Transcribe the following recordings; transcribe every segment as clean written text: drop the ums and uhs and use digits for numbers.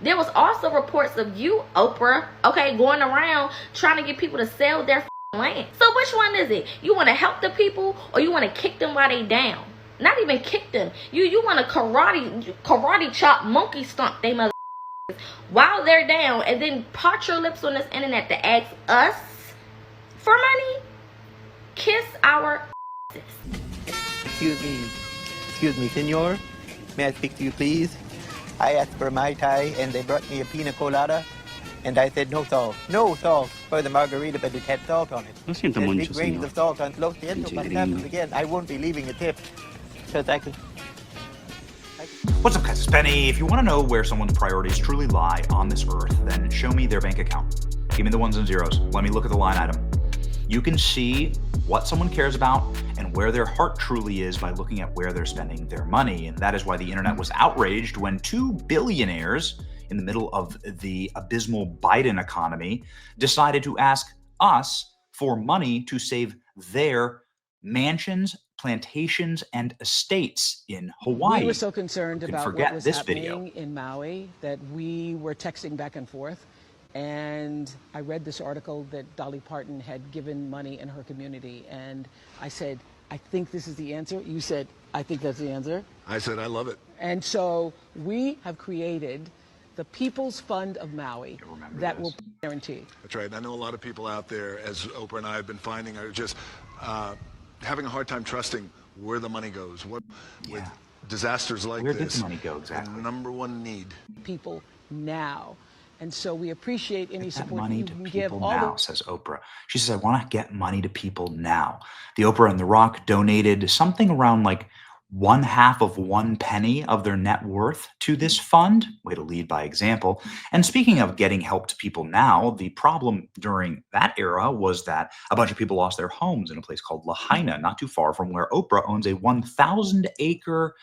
There was also reports of you, Oprah, okay, going around trying to get people to sell their land. So which one is it? You want to help the people, or you want to kick them while they down? Not even kick them. You want to karate chop, monkey stomp they mother while they're down, and then part your lips on this internet to ask us for money? Kiss our Excuse me, senor. May I speak to you, please? I asked for Mai Tai, and they brought me a pina colada, and I said no salt for the margarita, but it had salt on it. Lo siento There's mucho, big grains señor. of salt on Lo siento Pinche bastante. gringo. Again, I won't be leaving a tip, because I could... What's up, guys? It's Benny. If you want to know where someone's priorities truly lie on this earth, then show me their bank account. Give me the ones and zeros. Let me look at the line item. You can see what someone cares about and where their heart truly is by looking at where they're spending their money. And that is why the internet was outraged when two billionaires in the middle of the abysmal Biden economy decided to ask us for money to save their mansions, plantations, and estates in Hawaii. We were so concerned about what was this happening video. in Maui that we were texting back and forth. And I read this article that Dolly Parton had given money in her community. And I said, I think this is the answer. You said, I think that's the answer. I said, I love it. And so we have created the People's Fund of Maui that will guarantee. That's right. I know a lot of people out there, as Oprah and I have been finding, are just having a hard time trusting where the money goes. With disasters like Where this, did the money go exactly? the number one need. People now. And so we appreciate any support money you to can give. people now, says Oprah. She says, I want to get money to people now. The Oprah and The Rock donated something around like 1/2 of 1 penny of their net worth to this fund. Way to lead by example. And speaking of getting help to people now, the problem during that era was that a bunch of people lost their homes in a place called Lahaina, not too far from where Oprah owns a 1,000-acre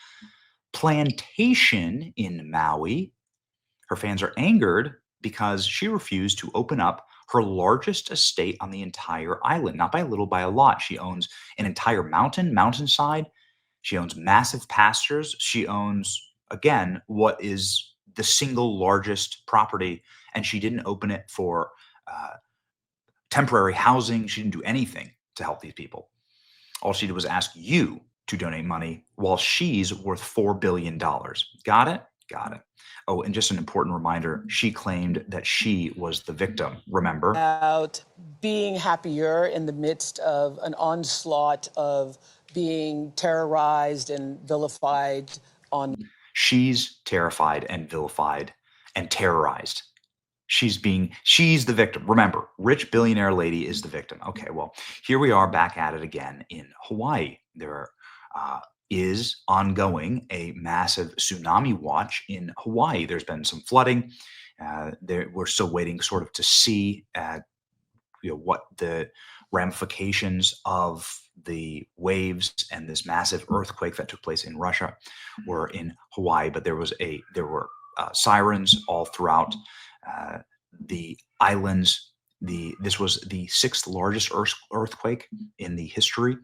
plantation in Maui. Her fans are angered because she refused to open up her largest estate on the entire island, not by a little, by a lot. She owns an entire mountainside. She owns massive pastures. She owns, again, what is the single largest property, and she didn't open it for temporary housing. She didn't do anything to help these people. All she did was ask you to donate money while she's worth $4 billion. Got it? Got it. Oh, and just an important reminder, she claimed that she was the victim, remember? About being happier in the midst of an onslaught of being terrorized and vilified on. She's terrified and vilified and terrorized. She's the victim. Remember, rich billionaire lady is the victim. Okay, well, here we are back at it again in Hawaii. There is ongoing a massive tsunami watch in Hawaii. There's been some flooding. We're still waiting sort of to see what the ramifications of the waves and this massive earthquake that took place in Russia were in Hawaii. But there were sirens all throughout the islands. This was the 6th largest earthquake in the history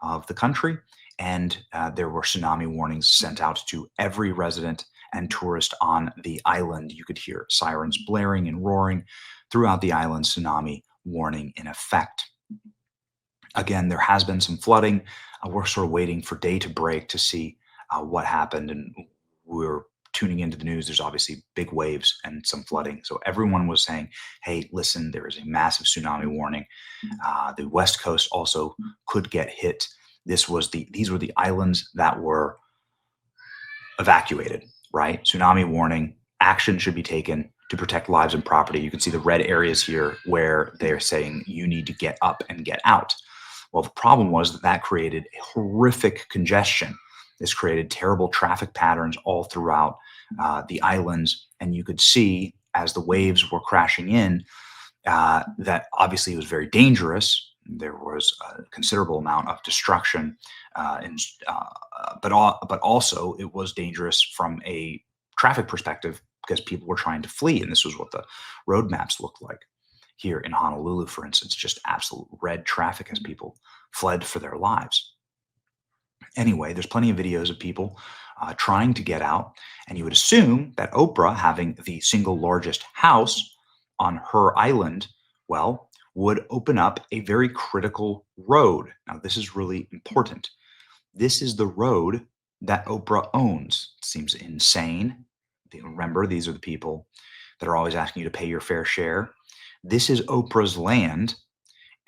of the country. And there were tsunami warnings sent out to every resident and tourist on the island. You could hear sirens blaring and roaring throughout the island, tsunami warning in effect. Again, there has been some flooding. We're sort of waiting for day to break to see what happened. And we're tuning into the news. There's obviously big waves and some flooding. So everyone was saying, hey, listen, there is a massive tsunami warning. The West Coast also could get hit. These were the islands that were evacuated, right? Tsunami warning, action should be taken to protect lives and property. You can see the red areas here where they're saying you need to get up and get out. Well, the problem was that created a horrific congestion. This created terrible traffic patterns all throughout the islands. And you could see as the waves were crashing in, that obviously it was very dangerous. There was a considerable amount of destruction, but also it was dangerous from a traffic perspective because people were trying to flee, and this was what the road maps looked like. Here in Honolulu, for instance, just absolute red traffic as people fled for their lives. Anyway, there's plenty of videos of people trying to get out. And you would assume that Oprah, having the single largest house on her island, well, would open up a very critical road. Now, this is really important. This is the road that Oprah owns. It seems insane. Remember, these are the people that are always asking you to pay your fair share. This is Oprah's land,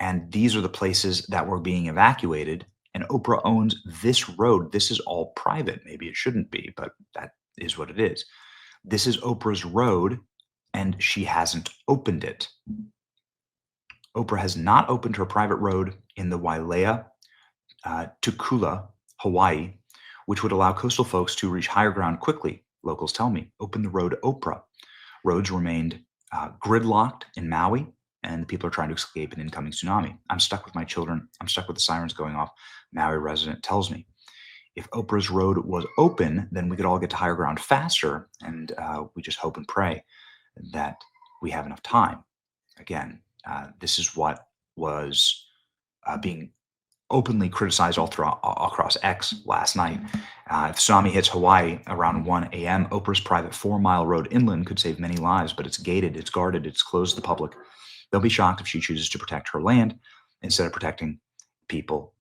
and these are the places that were being evacuated. And Oprah owns this road. This is all private. Maybe it shouldn't be, but that is what it is. This is Oprah's road, and she hasn't opened it. Oprah has not opened her private road in the Wailea, Tukula, Hawaii, which would allow coastal folks to reach higher ground quickly. Locals tell me, open the road, Oprah. Roads remained gridlocked in Maui, and people are trying to escape an incoming tsunami. I'm stuck with my children. I'm stuck with the sirens going off. Maui resident tells me, if Oprah's road was open, then we could all get to higher ground faster, and we just hope and pray that we have enough time. Again, this is what was being openly criticized all across X last night. If tsunami hits Hawaii around 1 a.m., Oprah's private 4-mile road inland could save many lives, but it's gated, it's guarded, it's closed to the public. They'll be shocked if she chooses to protect her land instead of protecting people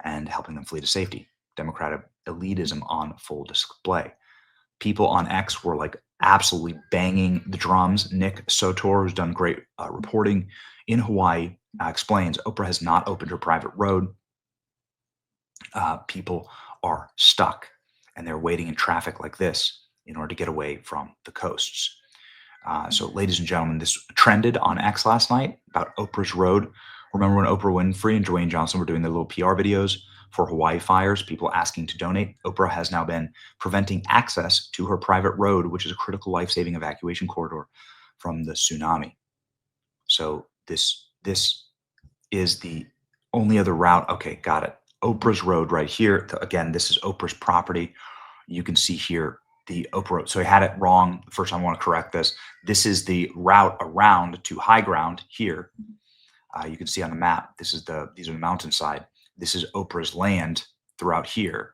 and helping them flee to safety. Democratic elitism on full display. People on X were like absolutely banging the drums. Nick Sotor, who's done great reporting in Hawaii, explains Oprah has not opened her private road. People are stuck, and they're waiting in traffic like this in order to get away from the coasts. So, ladies and gentlemen, this trended on X last night about Oprah's road. Remember when Oprah Winfrey and Dwayne Johnson were doing their little PR videos for Hawaii fires, people asking to donate? Oprah has now been preventing access to her private road, which is a critical life-saving evacuation corridor from the tsunami. So this is the only other route. Okay, got it. Oprah's road right here. Again, this is Oprah's property. You can see here the Oprah. So I had it wrong. First, I want to correct this. This is the route around to high ground here. You can see on the map, these are the mountainside. This is Oprah's land throughout here.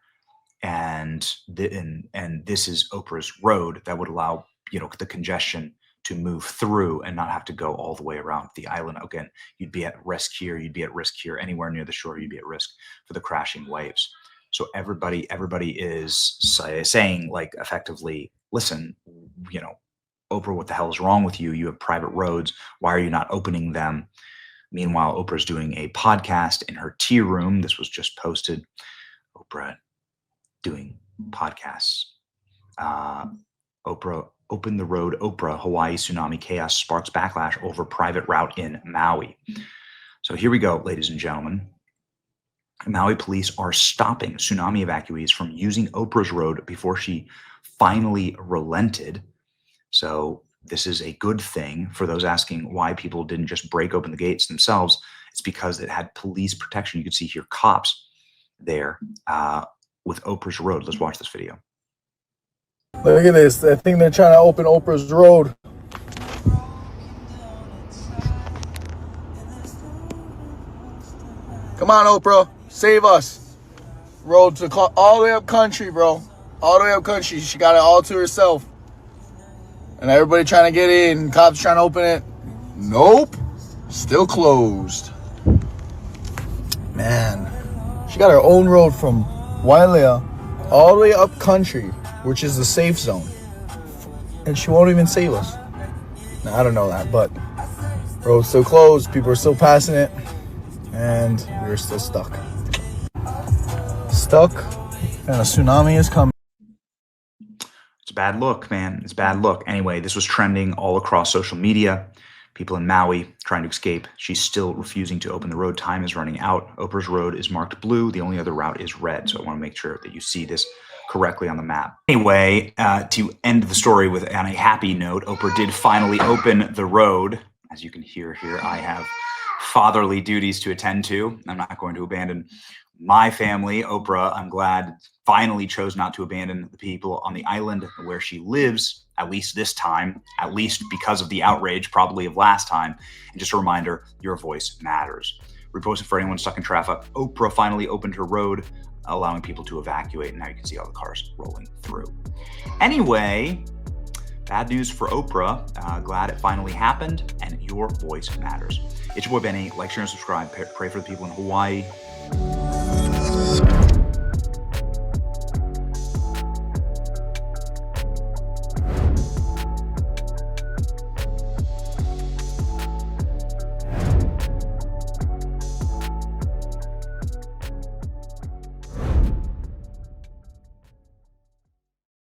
And this is Oprah's road that would allow, the congestion to move through and not have to go all the way around the island. Again, you'd be at risk here, you'd be at risk here, anywhere near the shore, you'd be at risk for the crashing waves. So everybody is saying, like, effectively, listen, Oprah, what the hell is wrong with you? You have private roads. Why are you not opening them? Meanwhile, Oprah's doing a podcast in her tea room. This was just posted. Oprah doing podcasts. Oprah, open the road. Oprah, Hawaii tsunami chaos sparks backlash over private route in Maui. So here we go, ladies and gentlemen. Maui police are stopping tsunami evacuees from using Oprah's road before she finally relented. So this is a good thing for those asking why people didn't just break open the gates themselves. It's because it had police protection. You can see here cops there with Oprah's road. Let's watch this video. Look at this. I think they're trying to open Oprah's road. Come on, Oprah. Save us. Road to all the way up country, bro. All the way up country. She got it all to herself. And everybody trying to get in. Cops trying to open it. Nope. Still closed. Man. She got her own road from Wailea all the way up country, which is the safe zone. And she won't even save us. Now, I don't know that, but road's still closed. People are still passing it. And we're still stuck. Stuck. And a tsunami is coming. It's a bad look, man. It's a bad look. Anyway, this was trending all across social media. People in Maui trying to escape. She's still refusing to open the road. Time is running out. Oprah's road is marked blue. The only other route is red. So I want to make sure that you see this correctly on the map. Anyway, to end the story on a happy note, Oprah did finally open the road. As you can hear here, I have fatherly duties to attend to. I'm not going to abandon my family. Oprah, I'm glad, finally chose not to abandon the people on the island where she lives, at least this time, at least because of the outrage probably of last time. And just a reminder, your voice matters. Reposted for anyone stuck in traffic. Oprah finally opened her road. allowing people to evacuate. And now you can see all the cars rolling through. Anyway, bad news for Oprah. Glad it finally happened, and your voice matters. It's your boy Benny. Like, share, and subscribe. Pray for the people in Hawaii.